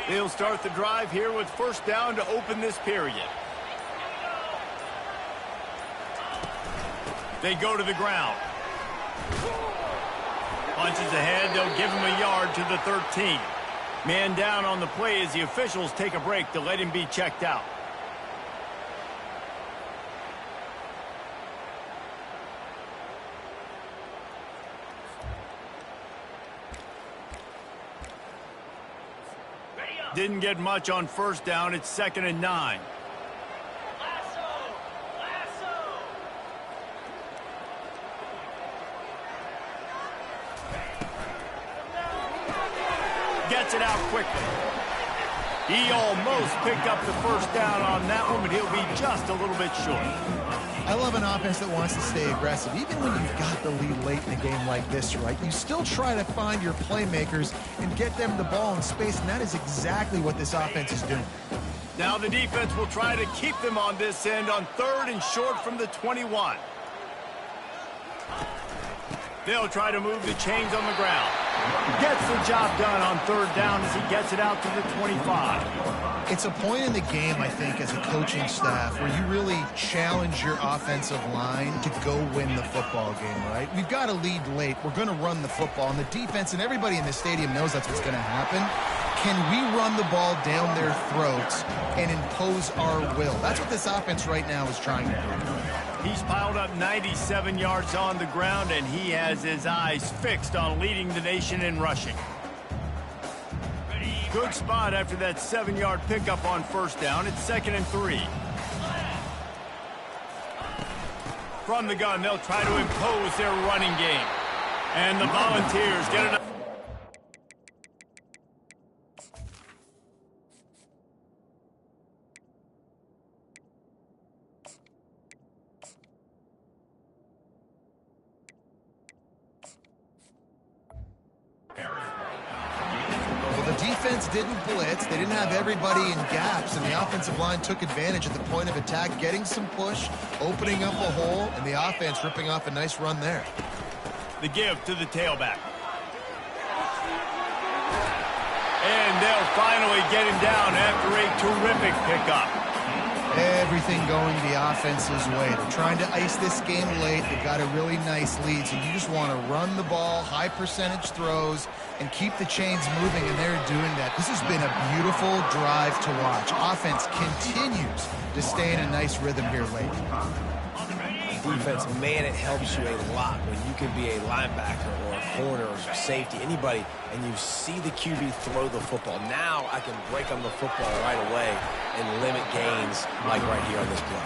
They'll start the drive here with first down to open this period. They go to the ground. Punches ahead, they'll give him a yard to the 13. Man down on the play as the officials take a break to let him be checked out. Didn't get much on first down. It's 2nd and 9. Gets it out quickly. He almost picked up the first down on that one, but he'll be just a little bit short. I love an offense that wants to stay aggressive. Even when you've got the lead late in a game like this, right, you still try to find your playmakers and get them the ball in space, and that is exactly what this offense is doing. Now the defense will try to keep them on this end on 3rd and short from the 21. They'll try to move the chains on the ground. Gets the job done on 3rd down as he gets it out to the 25. It's a point in the game, I think, as a coaching staff where you really challenge your offensive line to go win the football game, right? We've got a lead late. We're going to run the football, and the defense and everybody in the stadium knows that's what's going to happen. Can we run the ball down their throats and impose our will? That's what this offense right now is trying to do. He's piled up 97 yards on the ground, and he has his eyes fixed on leading the nation in rushing. Good spot after that 7-yard pickup on first down. It's 2nd and 3. From the gun, they'll try to impose their running game. And the Volunteers get it. Defense didn't blitz. They didn't have everybody in gaps, and the offensive line took advantage at the point of attack, getting some push, opening up a hole, and the offense ripping off a nice run there. The give to the tailback. And they'll finally get him down after a terrific pickup. Everything going the offense's way. They're trying to ice this game late. They've got a really nice lead, so you just want to run the ball, high percentage throws, and keep the chains moving, and they're doing that. This has been a beautiful drive to watch. Offense continues to stay in a nice rhythm here late. defense, man, it helps you a lot when you can be a linebacker or a corner or safety, anybody, and you see the QB throw the football. Now I can break on the football right away and limit gains like right here on this play.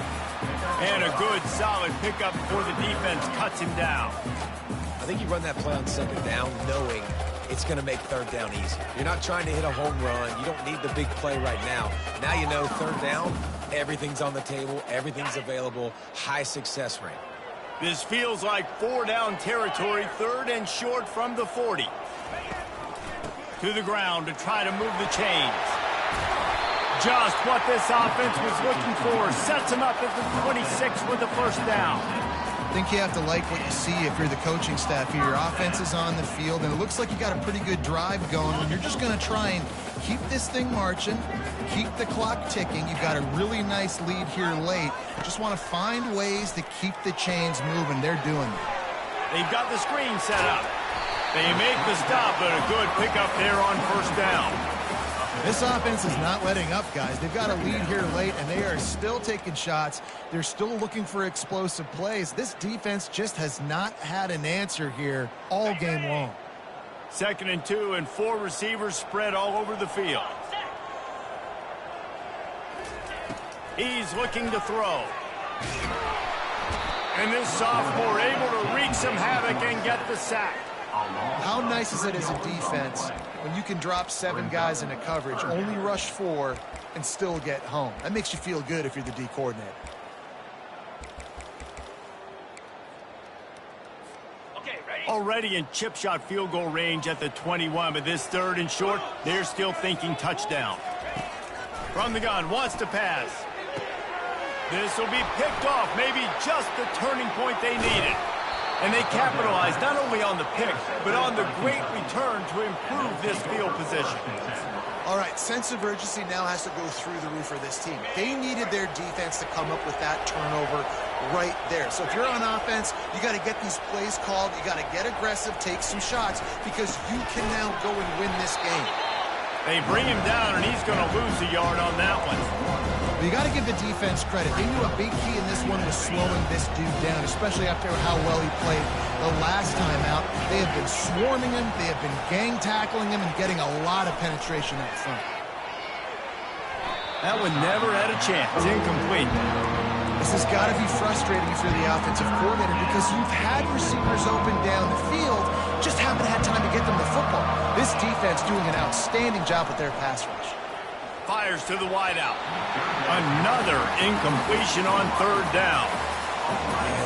And a good, solid pickup before the defense cuts him down. I think you run that play on second down knowing it's going to make third down easy. You're not trying to hit a home run. You don't need the big play right now. Now you know third down, everything's on the table, everything's available, high success rate. This feels like 4-down territory, 3rd and short from the 40. To the ground to try to move the chains. Just what this offense was looking for. Sets him up at the 26 with the first down. I think you have to like what you see if you're the coaching staff here. Your offense is on the field, and it looks like you got a pretty good drive going. When you're just going to try and keep this thing marching, keep the clock ticking. You've got a really nice lead here late. Just want to find ways to keep the chains moving. They're doing it. They've got the screen set up. They make the stop, but a good pickup there on first down. This offense is not letting up, guys. They've got a lead here late, and they are still taking shots. They're still looking for explosive plays. This defense just has not had an answer here all game long. 2nd and 2, and 4 receivers spread all over the field. He's looking to throw. And this sophomore able to wreak some havoc and get the sack. How nice is it as a defense when you can drop 7 guys into coverage, only rush 4, and still get home? That makes you feel good if you're the D coordinator. Already in chip shot field goal range at the 21, but this 3rd and short, they're still thinking touchdown. From the gun, wants to pass. This will be picked off, maybe just the turning point they needed. And they capitalized not only on the pick, but on the great return to improve this field position. All right, sense of urgency now has to go through the roof for this team. They needed their defense to come up with that turnover right there. So if you're on offense, you got to get these plays called. You got to get aggressive, take some shots, because you can now go and win this game. They bring him down, and he's going to lose a yard on that one. But you got to give the defense credit. They knew a big key in this one was slowing this dude down, especially after how well he played the last time out. They have been swarming him. They have been gang tackling him and getting a lot of penetration up front. That one never had a chance. Incomplete. This has got to be frustrating if you're the offensive coordinator because you've had receivers open down the field, just haven't had time to get them the football. This defense doing an outstanding job with their pass rush. Fires to the wideout. Another incompletion on 3rd down.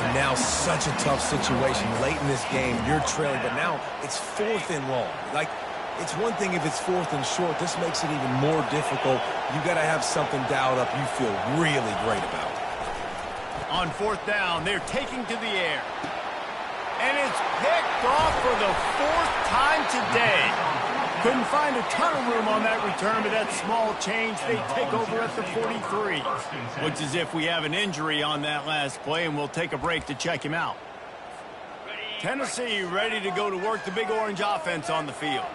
And now such a tough situation. Late in this game, you're trailing, but now it's 4th and long. Like, it's one thing if it's 4th and short. This makes it even more difficult. You got to have something dialed up you feel really great about. On 4th down, they're taking to the air. And it's picked off for the 4th time today. Couldn't find a ton of room on that return, but that small change, they take over at the 43. Looks as if we have an injury on that last play, and we'll take a break to check him out. Tennessee ready to go to work the Big Orange offense on the field.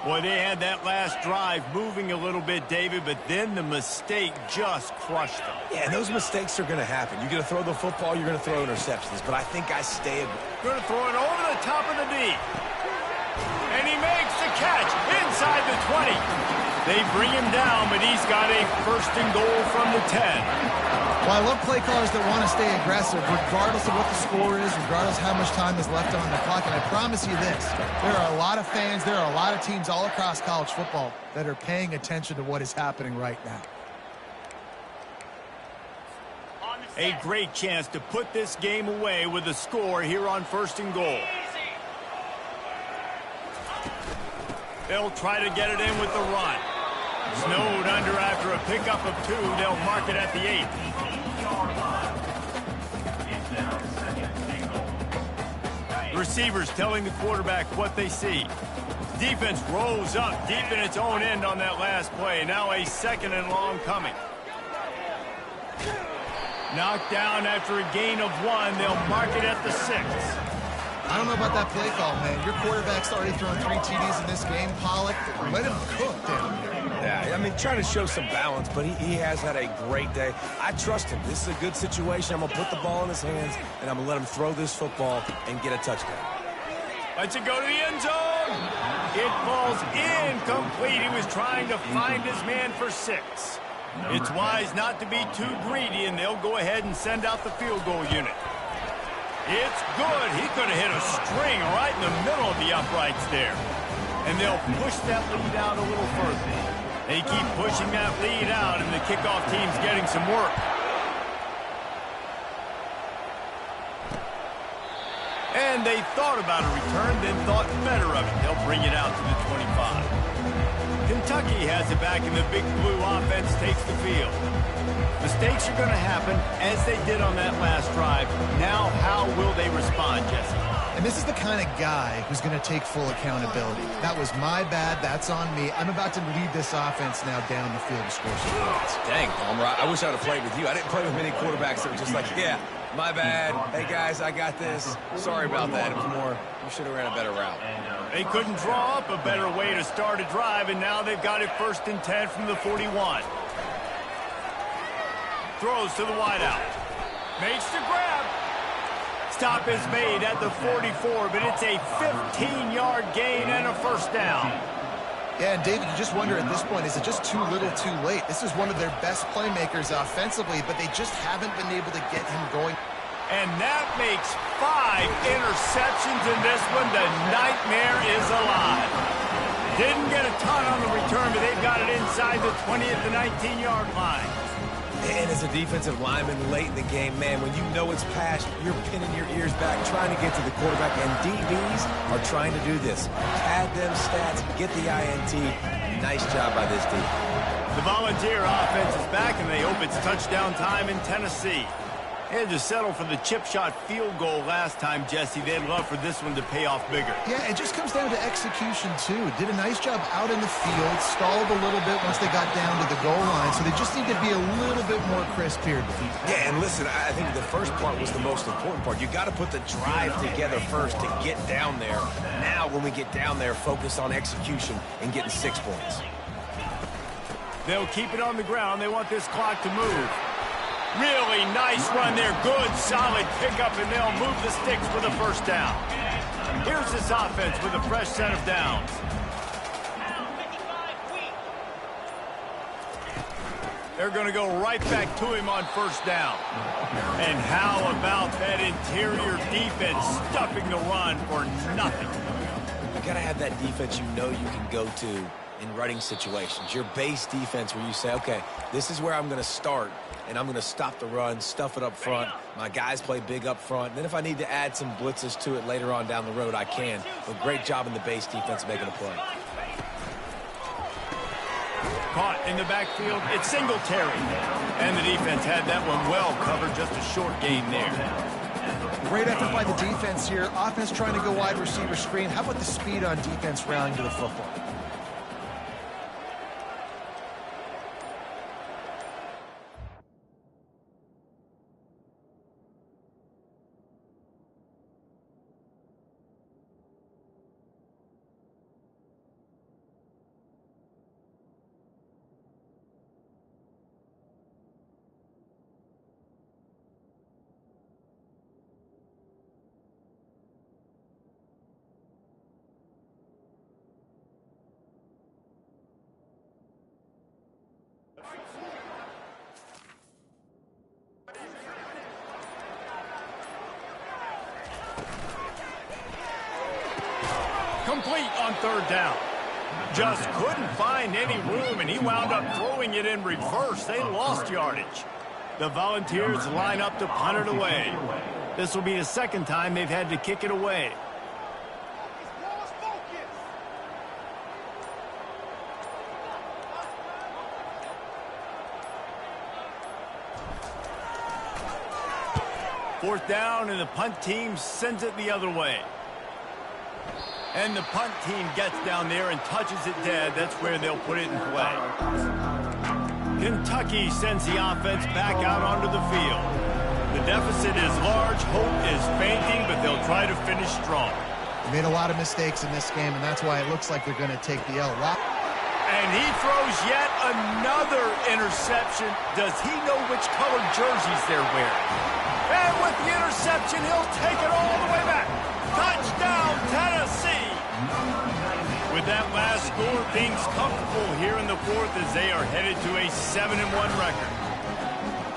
Boy, they had that last drive moving a little bit, David, but then the mistake just crushed them. Yeah, and those mistakes are going to happen. You're going to throw the football, you're going to throw interceptions, but I think I stay. Going to throw it over the top of the D. And he makes the catch inside the 20. They bring him down, but he's got a 1st and goal from the 10. Well, I love play callers that want to stay aggressive, regardless of what the score is, regardless how much time is left on the clock. And I promise you this, there are a lot of fans, there are a lot of teams all across college football that are paying attention to what is happening right now. A great chance to put this game away with a score here on 1st and goal. They'll try to get it in with the run. Snowed under after a pickup of 2. They'll mark it at the 8. Receivers telling the quarterback what they see. Defense rolls up deep in its own end on that last play. Now a 2nd and long coming. Knocked down after a gain of 1. They'll mark it at the 6. I don't know about that play call, man. Your quarterback's already thrown 3 TDs in this game. Pollock, let him cook down there. Yeah, I mean, trying to show some balance, but he has had a great day. I trust him. This is a good situation. I'm going to put the ball in his hands, and I'm going to let him throw this football and get a touchdown. Lets it go to the end zone. It falls incomplete. He was trying to find his man for 6. It's wise not to be too greedy, and they'll go ahead and send out the field goal unit. It's good. He could have hit a string right in the middle of the uprights there. And they'll push that lead out a little further. They keep pushing that lead out, and the kickoff team's getting some work. And they thought about a return, then thought better of it. They'll bring it out to the 25. Kentucky has it back, and the Big Blue offense takes the field. Mistakes are going to happen, as they did on that last drive. Now, how will they respond, Jesse? And this is the kind of guy who's going to take full accountability. That was my bad. That's on me. I'm about to lead this offense now down the field to score some points. Dang, Palmer, I wish I would have played with you. I didn't play with many quarterbacks that were just like, yeah, my bad. Hey, guys, I got this. Sorry about that. It was more, you should have ran a better route. They couldn't draw up a better way to start a drive, and now they've got it 1st and 10 from the 41. Throws to the wideout. Makes the grab. Stop is made at the 44, but it's a 15-yard gain and a 1st down. Yeah, and David, you just wonder at this point, is it just too little too late? This is one of their best playmakers offensively, but they just haven't been able to get him going. And that makes 5 interceptions in this one. The nightmare is alive. Didn't get a ton on the return, but they've got it inside the 20 at the 19-yard line. And as a defensive lineman late in the game, man, when you know it's past, you're pinning your ears back, trying to get to the quarterback, and DBs are trying to do this. Pad them stats, get the INT. Nice job by this team. The Volunteer offense is back, and they hope it's touchdown time in Tennessee. They had to settle for the chip shot field goal last time, Jesse. They'd love for this one to pay off bigger. Yeah, it just comes down to execution, too. Did a nice job out in the field, stalled a little bit once they got down to the goal line, so they just need to be a little bit more crisp here. Yeah, and listen, I think the first part was the most important part. You got to put the drive together first to get down there. Now, when we get down there, focus on execution and getting 6 points. They'll keep it on the ground. They want this clock to move. Really nice run there. Good, solid pickup, and they'll move the sticks for the 1st down. Here's this offense with a fresh set of downs. They're going to go right back to him on 1st down. And how about that interior defense stuffing the run for nothing? You got to have that defense you know you can go to in running situations. Your base defense where you say, okay, this is where I'm going to start, and I'm going to stop the run, stuff it up front. My guys play big up front. Then if I need to add some blitzes to it later on down the road, I can. But great job in the base defense making a play. Caught in the backfield, it's Singletary. And the defense had that one well covered, just a short gain there. Great effort by the defense here. Offense trying to go wide receiver screen. How about the speed on defense rallying to the football? Complete on 3rd down. Just couldn't find any room, and he wound up throwing it in reverse. They lost yardage. The Volunteers line up to punt it away. This will be the 2nd time they've had to kick it away. Fourth down, and the punt team sends it the other way. And the punt team gets down there and touches it dead. That's where they'll put it in play. Kentucky sends the offense back out onto the field. The deficit is large, hope is fainting, but they'll try to finish strong. They made a lot of mistakes in this game, and that's why it looks like they're going to take the L. And he throws yet another interception. Does he know which colored jerseys they're wearing? And with the interception, he'll take it all the way back. Touchdown, Tennessee! With that last score, things comfortable here in the fourth as they are headed to a 7-1 record.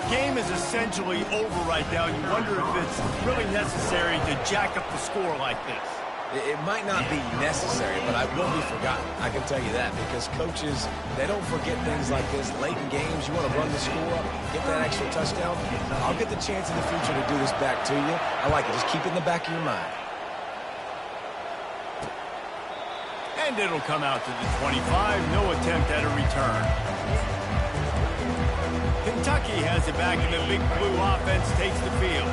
Game is essentially over right now. You wonder if it's really necessary to jack up the score like this. It might not be necessary, but I will be forgotten. I can tell you that because coaches, they don't forget things like this. Late in games, you want to run the score up, get that extra touchdown. I'll get the chance in the future to do this back to you. I like it. Just keep it in the back of your mind. And it'll come out to the 25. No attempt at a return. Kentucky has it back, and the Big Blue offense takes the field.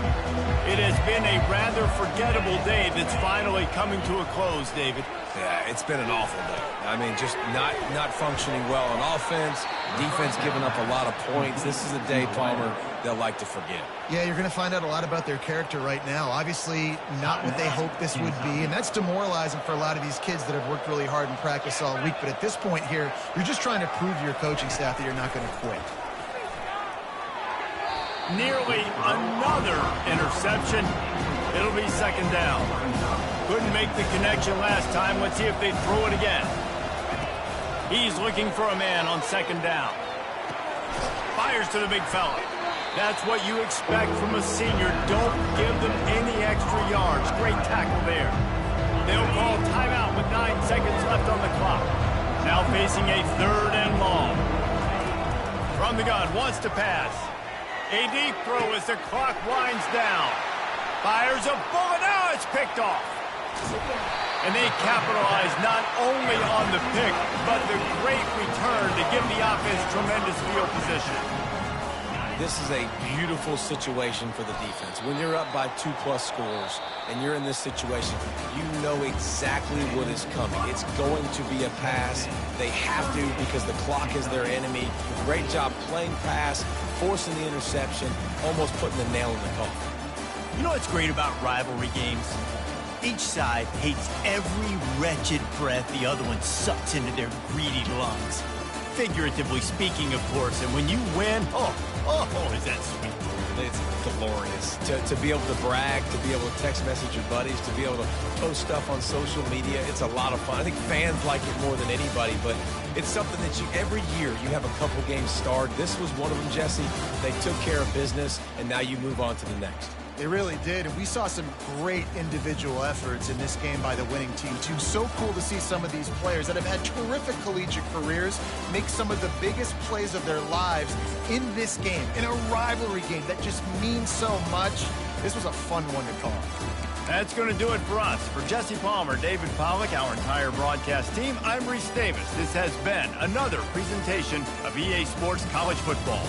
It has been a rather forgettable day that's finally coming to a close, David. Yeah, it's been an awful day. I mean, just not functioning well on offense, defense giving up a lot of points. This is a day, Palmer, they'll like to forget. Yeah, you're going to find out a lot about their character right now. Obviously, not what they hoped this would be, and that's demoralizing for a lot of these kids that have worked really hard in practice all week. But at this point here, you're just trying to prove to your coaching staff that you're not going to quit. Nearly another interception. It'll be second down. Couldn't make the connection last time. Let's see if they throw it again. He's looking for a man on second down. Fires to the big fella. That's what you expect from a senior. Don't give them any extra yards. Great tackle there. They'll call timeout with 9 seconds left on the clock. Now facing a 3rd and long. From the gun, wants to pass. A deep throw as the clock winds down. Fires a bullet. Now it's picked off. And they capitalize not only on the pick, but the great return to give the offense tremendous field position. This is a beautiful situation for the defense. When you're up by 2+ scores and you're in this situation, you know exactly what is coming. It's going to be a pass. They have to because the clock is their enemy. Great job playing pass, forcing the interception, almost putting the nail in the coffin. You know what's great about rivalry games? Each side hates every wretched breath the other one sucks into their greedy lungs. Figuratively speaking, of course, and when you win, oh, is that sweet. It's glorious. To be able to brag, to be able to text message your buddies, to be able to post stuff on social media, it's a lot of fun. I think fans like it more than anybody, but it's something that every year you have a couple games starred. This was one of them, Jesse. They took care of business, and now you move on to the next. They really did, and we saw some great individual efforts in this game by the winning team, too. So cool to see some of these players that have had terrific collegiate careers make some of the biggest plays of their lives in this game, in a rivalry game that just means so much. This was a fun one to call. That's going to do it for us. For Jesse Palmer, David Pollack, our entire broadcast team, I'm Reese Davis. This has been another presentation of EA Sports College Football.